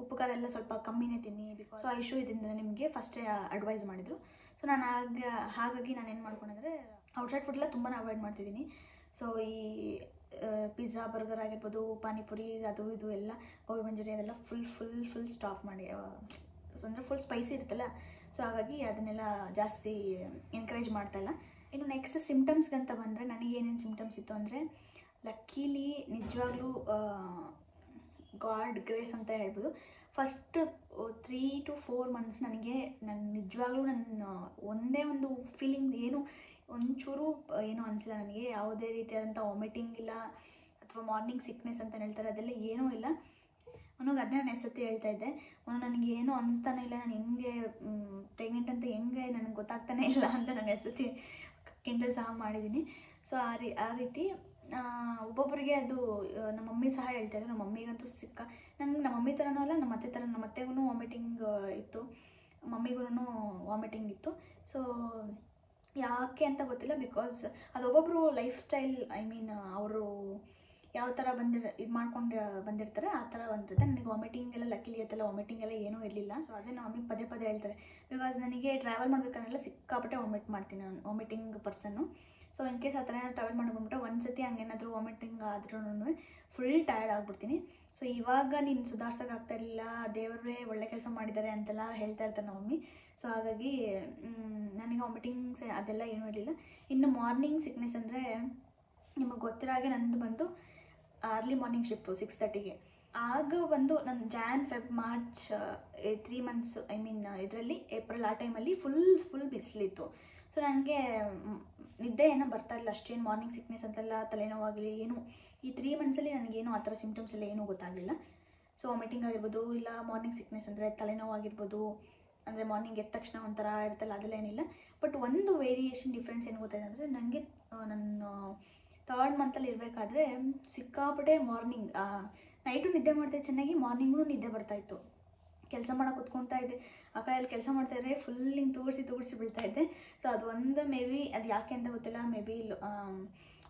Speaker 1: ಉಪ್ಪು ಖಾರ ಎಲ್ಲ ಸ್ವಲ್ಪ ಕಮ್ಮಿನೇ ತಿನ್ನಿ, ಬಿಕಾಸ್ ಸೊ ಆ ಇಶ್ಯೂ ಇದರಿಂದ ನಿಮಗೆ ಫಸ್ಟೇ ಅಡ್ವೈಸ್ ಮಾಡಿದರು. ಸೊ ನಾನು ಹಾಗಾಗಿ ನಾನು ಏನು ಮಾಡ್ಕೊಂಡ್ರೆ ಔಟ್ಸೈಡ್ ಫುಡ್ ಎಲ್ಲ ತುಂಬಾ ಅವಾಯ್ಡ್ ಮಾಡ್ತಿದ್ದೀನಿ. ಸೊ ಈ ಪಿಜ್ಜಾ ಬರ್ಗರ್ ಆಗಿರ್ಬೋದು, ಪಾನಿಪುರಿ ಅದು ಇದು ಎಲ್ಲ ಗೋಬಿ ಮಂಚೂರಿ ಅದೆಲ್ಲ ಫುಲ್ ಸ್ಟಾಪ್ ಮಾಡಿ, ಅಂದರೆ ಫುಲ್ ಸ್ಪೈಸಿ ಇರುತ್ತಲ್ಲ. ಸೊ ಹಾಗಾಗಿ ಅದನ್ನೆಲ್ಲ ಜಾಸ್ತಿ ಎನ್ಕರೇಜ್ ಮಾಡ್ತಾಯಿಲ್ಲ. ಇನ್ನು ನೆಕ್ಸ್ಟ್ ಸಿಮ್ಟಮ್ಸ್ಗಂತ ಬಂದರೆ ನನಗೇನೇನು ಸಿಮ್ಟಮ್ಸ್ ಇತ್ತು ಅಂದರೆ, ಲಕ್ಕೀಲಿ ನಿಜವಾಗ್ಲೂ ಗಾಡ್ ಗ್ರೇಸ್ ಅಂತ ಹೇಳ್ಬೋದು. ಫಸ್ಟ್ 3 to 4 ಮಂತ್ಸ್ ನಾನು ನಿಜವಾಗ್ಲೂ ಒಂದೇ ಒಂದು ಫೀಲಿಂಗ್ ಏನು ಒಂಚೂರು ಏನೂ ಅನಿಸಿಲ್ಲ ನನಗೆ. ಯಾವುದೇ ರೀತಿಯಾದಂಥ ವಾಮಿಟಿಂಗ್ ಇಲ್ಲ ಅಥವಾ ಮಾರ್ನಿಂಗ್ ಸಿಕ್ನೆಸ್ ಅಂತ ಹೇಳ್ತಾರೆ ಅದೆಲ್ಲ ಏನೂ ಇಲ್ಲ. ಅವನಿಗೆ ಅದನ್ನೇ ನಾನು ಎಷ್ಟೊತ್ತಿ ಹೇಳ್ತಾ ಇದ್ದೆ, ನನಗೆ ಏನೂ ಅನ್ನಿಸ್ತಾನೆ ಇಲ್ಲ, ನಾನು ಹೆಂಗೆ ಪ್ರೆಗ್ನೆಂಟ್ ಅಂತ ಹೆಂಗೆ ನನಗೆ ಗೊತ್ತಾಗ್ತಾನೆ ಇಲ್ಲ ಅಂತ ನಾನು ಎಷ್ಟೊತ್ತಿ ಕಿಂಡಲ್ ಸಹ ಮಾಡಿದ್ದೀನಿ. ಸೊ ಆ ರೀತಿ ಒಬ್ಬೊಬ್ಬರಿಗೆ ಅದು ನಮ್ಮ ಮಮ್ಮಿ ಸಹ ಹೇಳ್ತಾಯಿದ್ರು. ನಮ್ಮ ಮಮ್ಮಿಗಂತೂ ನಮ್ಮ ಮಮ್ಮಿ ಥರನೂ ಅಲ್ಲ, ನಮ್ಮ ಅತ್ತೆಗೂ ವಾಮಿಟಿಂಗ್ ಇತ್ತು, ಮಮ್ಮಿಗೂ ವಾಮಿಟಿಂಗ್ ಇತ್ತು. ಸೊ ಯಾಕೆ ಅಂತ ಗೊತ್ತಿಲ್ಲ, ಬಿಕಾಸ್ ಅದು ಒಬ್ಬೊಬ್ಬರು ಲೈಫ್ ಸ್ಟೈಲ್, ಅವರು ಯಾವ ಥರ ಇದು ಮಾಡ್ಕೊಂಡು ಬಂದಿರ್ತಾರೆ ಆ ಥರ ಬಂದಿರುತ್ತೆ. ನನಗೆ ವಾಮಿಟಿಂಗ್ ಎಲ್ಲ ಲಕ್ಕಿಲಿ ಇರುತ್ತಲ್ಲ, ವಾಮಿಟಿಂಗ್ ಎಲ್ಲ ಏನೂ ಇರಲಿಲ್ಲ. ಸೊ ಅದೇ ನಮ್ಮ ಮಮ್ಮಿ ಪದೇ ಹೇಳ್ತಾರೆ, ಬಿಕಾಸ್ ನನಗೆ ಟ್ರಾವೆಲ್ ಮಾಡಬೇಕಂದ್ರೆಲ್ಲ ಸಿಕ್ಕಾಪಟ್ಟೆ ವಾಮಿಟ್ ಮಾಡ್ತೀನಿ ನಾನು, vomiting person. So in case ಆ ಥರ ಏನಾದ್ರು ಟ್ರಾವೆಲ್ ಮಾಡ್ಕೊಂಡ್ಬಿಟ್ರೆ ಒಂದು ಸತಿ ಹಂಗೇನಾದರೂ ವಾಮಿಟಿಂಗ್ ಆದ್ರೂ ಫುಲ್ ಟಯರ್ಡ್ ಆಗಿಬಿಡ್ತೀನಿ. ಸೊ ಇವಾಗ ನೀನು ಸುಧಾರ್ಸೋಕ್ಕಾಗ್ತಾ ಇಲ್ಲ, ದೇವರೇ ಒಳ್ಳೆ ಕೆಲಸ ಮಾಡಿದ್ದಾರೆ ಅಂತೆಲ್ಲ ಹೇಳ್ತಾ ಇರ್ತಾರೆ ನಮ್ಮ ಮಮ್ಮಿ. ಸೊ ಹಾಗಾಗಿ ನನಗೆ ವಾಮಿಟಿಂಗ್ಸ್ ಅದೆಲ್ಲ ಏನೂ ಇರಲಿಲ್ಲ. ಇನ್ನು ಮಾರ್ನಿಂಗ್ ಸಿಕ್ನೆಸ್ ಅಂದರೆ ನಿಮಗೆ ಗೊತ್ತಿರೋ ಹಾಗೆ ನಂದು ಬಂದು ಅರ್ಲಿ ಮಾರ್ನಿಂಗ್ ಶಿಫ್ಟು 6:30ಗೆ. ಆಗ ಒಂದು ನನ್ನ Jan Feb March 3 months I mean ಇದರಲ್ಲಿ ಏಪ್ರಿಲ್ ಆ ಟೈಮಲ್ಲಿ ಫುಲ್ ಬಿಸಿಲಿತ್ತು. ಸೊ ನನಗೆ ನಿದ್ದೆ ಏನೋ ಬರ್ತಾ ಇಲ್ಲ ಅಷ್ಟೇನು, ಮಾರ್ನಿಂಗ್ ಸಿಕ್ನೆಸ್ ಅಂತೆಲ್ಲ ತಲೆನೋವಾಗಲಿ ಏನು ಈ 3 ಮಂತ್ಸಲ್ಲಿ ನನಗೇನು ಆ ಥರ ಸಿಮ್ಟಮ್ಸ್ ಎಲ್ಲ ಏನೂ ಗೊತ್ತಾಗಲಿಲ್ಲ. ಸೊ ವಾಮಿಟಿಂಗ್ ಆಗಿರ್ಬೋದು, ಇಲ್ಲ ಮಾರ್ನಿಂಗ್ ಸಿಕ್ನೆಸ್ ಅಂದರೆ ತಲೆನೋವಾಗಿರ್ಬೋದು, ಅಂದರೆ ಮಾರ್ನಿಂಗ್ ಎದ್ದ ತಕ್ಷಣ ಒಂಥರ ಇರುತ್ತಲ್ಲ ಅದೆಲ್ಲ ಏನಿಲ್ಲ. ಬಟ್ ಒಂದು ವೇರಿಯೇಷನ್ ಡಿಫ್ರೆನ್ಸ್ ಏನು ಗೊತ್ತಾಯಿದೆ ಅಂದರೆ ನನಗೆ ನನ್ನ 3rd ಮಂತಲ್ಲಿ ಇರಬೇಕಾದ್ರೆ ಸಿಕ್ಕಾಪಟ್ಟೆ ಮಾರ್ನಿಂಗ್ ನೈಟು ನಿದ್ದೆ ಮಾಡ್ತಾ ಚೆನ್ನಾಗಿ, ಮಾರ್ನಿಂಗೂ ನಿದ್ದೆ ಬರ್ತಾಯಿತ್ತು. ಕೆಲಸ ಮಾಡೋಕೆ ಕುತ್ಕೊಳ್ತಾ ಇದ್ದೆ, ಆ ಕಡೆಯಲ್ಲಿ ಕೆಲಸ ಮಾಡ್ತಾಯಿದ್ರೆ ಫುಲ್ ಹಿಂಗೆ ತೂರಿಸಿ ಬೀಳ್ತಾ ಇದ್ದೆ. ಸೊ ಅದು ಒಂದು ಮೇ ಬಿ ಅದು ಯಾಕೆ ಅಂತ ಗೊತ್ತಿಲ್ಲ, ಮೇ ಬಿ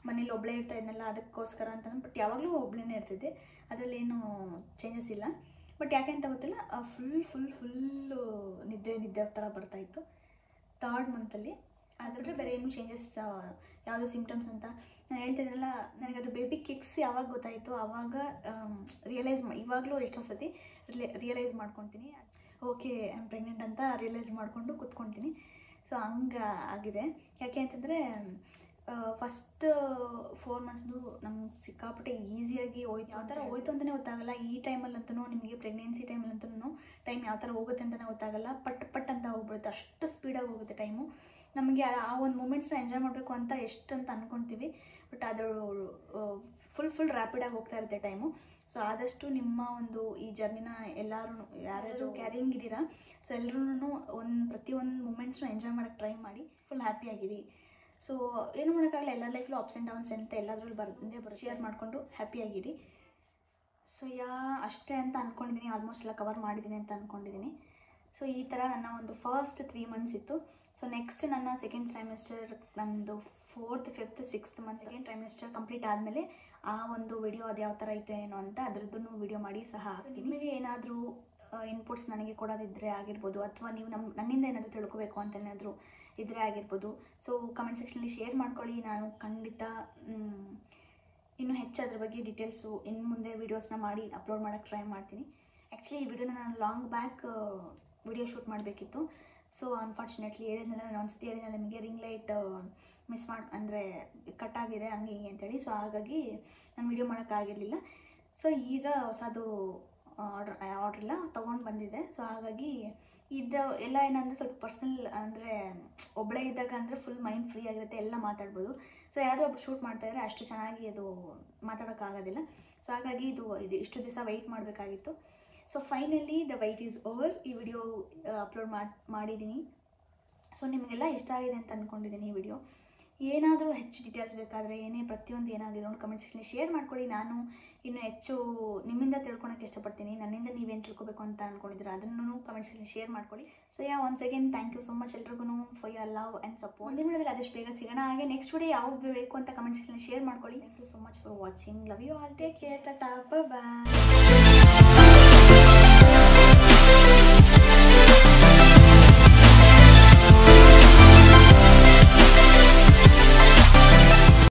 Speaker 1: ಮನೇಲಿ ಒಬ್ಬಳೇ ಇರ್ತಾ ಇದ್ನಲ್ಲ ಅದಕ್ಕೋಸ್ಕರ ಅಂತ. ಬಟ್ ಯಾವಾಗಲೂ ಒಬ್ಬಳೇ ಇರ್ತಿದ್ದೆ, ಅದರಲ್ಲೇನು ಚೇಂಜಸ್ ಇಲ್ಲ. ಬಟ್ ಯಾಕೆ ಅಂತ ಗೊತ್ತಿಲ್ಲ, ಫುಲ್ಲು ನಿದ್ದೆ ಥರ ಬರ್ತಾಯಿತ್ತು 3rd ಮಂತಲ್ಲಿ. ಅದ್ರ ಬೇರೆ ಏನು ಚೇಂಜಸ್ ಯಾವುದೋ ಸಿಮ್ಟಮ್ಸ್ ಅಂತ ನಾನು ಹೇಳ್ತಿದ್ರಲ್ಲ, ನನಗದು ಬೇಬಿ ಕಿಕ್ಸ್ ಯಾವಾಗ ಗೊತ್ತಾಯಿತು ಆವಾಗ ಇವಾಗಲೂ ಎಷ್ಟೋ ಸತಿ ರಿಯಲೈಸ್ ಮಾಡ್ಕೊತೀನಿ, ಓಕೆ ಐ ಆಮ್ ಪ್ರೆಗ್ನೆಂಟ್ ಅಂತ ರಿಯಲೈಸ್ ಮಾಡಿಕೊಂಡು ಕೂತ್ಕೊತೀನಿ. ಸೊ ಹಂಗೆ ಆಗಿದೆ. ಯಾಕೆ ಅಂತಂದರೆ ಫಸ್ಟ್ 4 ಮಂತ್ಸ್ದು ನಂಗೆ ಸಿಕ್ಕಾಪಟ್ಟೆ ಈಸಿಯಾಗಿ ಹೋಯ್ತು. ಯಾವ ಥರ ಹೋಯ್ತು ಅಂತಲೇ ಗೊತ್ತಾಗಲ್ಲ. ಈ ಟೈಮಲ್ಲಂತೂ ನಿಮಗೆ ಪ್ರೆಗ್ನೆನ್ಸಿ ಟೈಮಲ್ಲಂತೂ ಟೈಮ್ ಯಾವ ಥರ ಹೋಗುತ್ತೆ ಅಂತಲೇ ಗೊತ್ತಾಗಲ್ಲ, ಪಟ್ ಅಂತ ಹೋಗ್ಬಿಡುತ್ತೆ, ಅಷ್ಟು ಸ್ಪೀಡಾಗಿ ಹೋಗುತ್ತೆ ಟೈಮು. ನಮಗೆ ಆ ಒಂದು ಮೂಮೆಂಟ್ಸ್ನ ಎಂಜಾಯ್ ಮಾಡಬೇಕು ಅಂತ ಅಂತ ಅಂದ್ಕೊಳ್ತೀವಿ, ಬಟ್ ಅದು ಫುಲ್ ರ್ಯಾಪಿಡಾಗಿ ಹೋಗ್ತಾ ಇರುತ್ತೆ ಟೈಮು. ಸೊ ಆದಷ್ಟು ನಿಮ್ಮ ಒಂದು ಈ ಜರ್ನಿನ ಯಾರ್ಯಾರು ಕ್ಯಾರಿಂಗ್ ಇದ್ದೀರಾ, ಸೊ ಎಲ್ಲರೂ ಪ್ರತಿಯೊಂದು ಮೂಮೆಂಟ್ಸ್ನ ಎಂಜಾಯ್ ಮಾಡೋಕ್ಕೆ ಟ್ರೈ ಮಾಡಿ, ಫುಲ್ ಹ್ಯಾಪಿಯಾಗಿರಿ. ಸೊ ಏನು ಮಾಡೋಕ್ಕಾಗಲ್ಲ, ಎಲ್ಲ ಲೈಫ್ಲೂ ಅಪ್ಸ್ ಆ್ಯಂಡ್ ಡೌನ್ಸ್ ಅಂತ ಎಲ್ಲದ್ರಲ್ಲಿ ಶೇರ್ ಮಾಡಿಕೊಂಡು ಹ್ಯಾಪಿಯಾಗಿರಿ. ಸೊ ಅಷ್ಟೇ ಅಂತ ಅಂದ್ಕೊಂಡಿದ್ದೀನಿ, ಆಲ್ಮೋಸ್ಟ್ ಎಲ್ಲ ಕವರ್ ಮಾಡಿದ್ದೀನಿ ಅಂತ ಅಂದ್ಕೊಂಡಿದ್ದೀನಿ. ಸೊ ಈ ಥರ ನನ್ನ ಒಂದು ಫಸ್ಟ್ 3 ಮಂತ್ಸ್ ಇತ್ತು. ಸೊ ನೆಕ್ಸ್ಟ್ ನನ್ನ ಸೆಕೆಂಡ್ ಟ್ರೈಮೆಸ್ಟರ್, ನನ್ನದು 4th 5th 6th month second trimester complete ಆದಮೇಲೆ ಆ ಒಂದು ವಿಡಿಯೋ ಅದು ಯಾವ ಥರ ಐತೆ ಏನೋ ಅಂತ ಅದರದ್ದು ವಿಡಿಯೋ ಮಾಡಿ ಸಹ ಹಾಕ್ತೀನಿ. ನಿಮಗೆ ಏನಾದರೂ ಇನ್ಪುಟ್ಸ್ ನನಗೆ ಕೊಡೋದಿದ್ದರೆ ಆಗಿರ್ಬೋದು, ಅಥವಾ ನೀವು ನನ್ನಿಂದ ಏನಾದರೂ ತಿಳ್ಕೊಬೇಕು ಅಂತ ಏನಾದರೂ ಇದ್ದರೆ ಆಗಿರ್ಬೋದು, ಸೊ ಕಮೆಂಟ್ ಸೆಕ್ಷನಲ್ಲಿ ಶೇರ್ ಮಾಡ್ಕೊಳ್ಳಿ. ನಾನು ಖಂಡಿತ ಇನ್ನೂ ಹೆಚ್ಚು ಅದ್ರ ಬಗ್ಗೆ ಡೀಟೇಲ್ಸು ಇನ್ನು ಮುಂದೆ ವೀಡಿಯೋಸ್ನ ಮಾಡಿ ಅಪ್ಲೋಡ್ ಮಾಡೋಕ್ಕೆ ಟ್ರೈ ಮಾಡ್ತೀನಿ. ಆ್ಯಕ್ಚುಲಿ ಈ ವಿಡಿಯೋನ ನಾನು ಲಾಂಗ್ ಬ್ಯಾಕ್ ವಿಡಿಯೋ ಶೂಟ್ ಮಾಡಬೇಕಿತ್ತು. ಸೊ ಅನ್ಫಾರ್ಚುನೇಟ್ಲಿ ನಾನು ಒಂದ್ಸತಿ ಹೇಳಿದ್ನಲ್ಲ ನಿಮಗೆ ರಿಂಗ್ ಲೈಟ್ ಅಂದರೆ ಕಟ್ಟಾಗಿದೆ ಹಂಗೆ ಹಿಂಗೆ ಅಂತೇಳಿ. ಸೊ ಹಾಗಾಗಿ ನಾನು ವಿಡಿಯೋ ಮಾಡೋಕ್ಕಾಗಿರಲಿಲ್ಲ. ಸೊ ಈಗ ಹೊಸದು ಆರ್ಡ್ರ್ ಎಲ್ಲ ತೊಗೊಂಡು ಬಂದಿದೆ. ಸೊ ಹಾಗಾಗಿ ಎಲ್ಲ ಏನಂದರೆ ಸ್ವಲ್ಪ ಪರ್ಸ್ನಲ್, ಅಂದರೆ ಒಬ್ಬಳೇ ಇದ್ದಾಗ ಅಂದರೆ ಫುಲ್ ಮೈಂಡ್ ಫ್ರೀ ಆಗಿರುತ್ತೆ, ಎಲ್ಲ ಮಾತಾಡ್ಬೋದು. ಸೊ ಯಾರೋ ಒಬ್ರು ಶೂಟ್ ಮಾಡ್ತಾಯಿದ್ರೆ ಅಷ್ಟು ಚೆನ್ನಾಗಿ ಅದು ಮಾತಾಡೋಕ್ಕಾಗೋದಿಲ್ಲ. ಸೊ ಹಾಗಾಗಿ ಇದು ಇಷ್ಟು ದಿವಸ ವೆಯ್ಟ್ ಮಾಡಬೇಕಾಗಿತ್ತು. So finally the white is over. ಈ ವಿಡಿಯೋ ಅಪ್ಲೋಡ್ ಮಾಡಿದ್ದೀನಿ. ಸೊ ನಿಮಗೆಲ್ಲ ಇಷ್ಟ ಆಗಿದೆ ಅಂತ ಅಂದ್ಕೊಂಡಿದ್ದೀನಿ ಈ ವಿಡಿಯೋ. ಏನಾದರೂ ಹೆಚ್ಚು ಡೀಟೇಲ್ಸ್ ಬೇಕಾದರೆ ಪ್ರತಿಯೊಂದು ಏನಾಗಿದೆ ನೋಡಿ ಕಮೆಂಟ್ ಸೆಕ್ಷನಲ್ಲಿ ಶೇರ್ ಮಾಡ್ಕೊಳ್ಳಿ. ನಾನು ಇನ್ನೂ ಹೆಚ್ಚು ನಿಮ್ಮಿಂದ ತಿಳ್ಕೊಳಕ್ಕೆ ಇಷ್ಟಪಡ್ತೀನಿ. ನನ್ನಿಂದ ನೀವೇನು ತಿಳ್ಕೊಬೇಕು ಅಂತ ಅಂದ್ಕೊಂಡಿದ್ದೀರ ಅದನ್ನು ಕಮೆಂಟ್ ಸೆಕ್ಷನಲ್ಲಿ ಶೇರ್ ಮಾಡ್ಕೊಳ್ಳಿ. So once again thank you so much ಎಲ್ರಿಗೂ for your love and support. ಒಂದೇ ವಿಡಿಯೋದಲ್ಲಿ ಆದಷ್ಟು ಬೇಗ ಸಿಗೋಣ. ಹಾಗೆ ನೆಕ್ಸ್ಟ್ ವಿಡಿಯೋ ಯಾವ್ದು ಬೇಕು ಅಂತ ಕಮೆಂಟ್ ಸೆಕ್ಷನಲ್ಲಿ ಶೇರ್ ಮಾಡ್ಕೊಳ್ಳಿ. Thank you so much for watching. Love you all. Take care. Tata. Bye.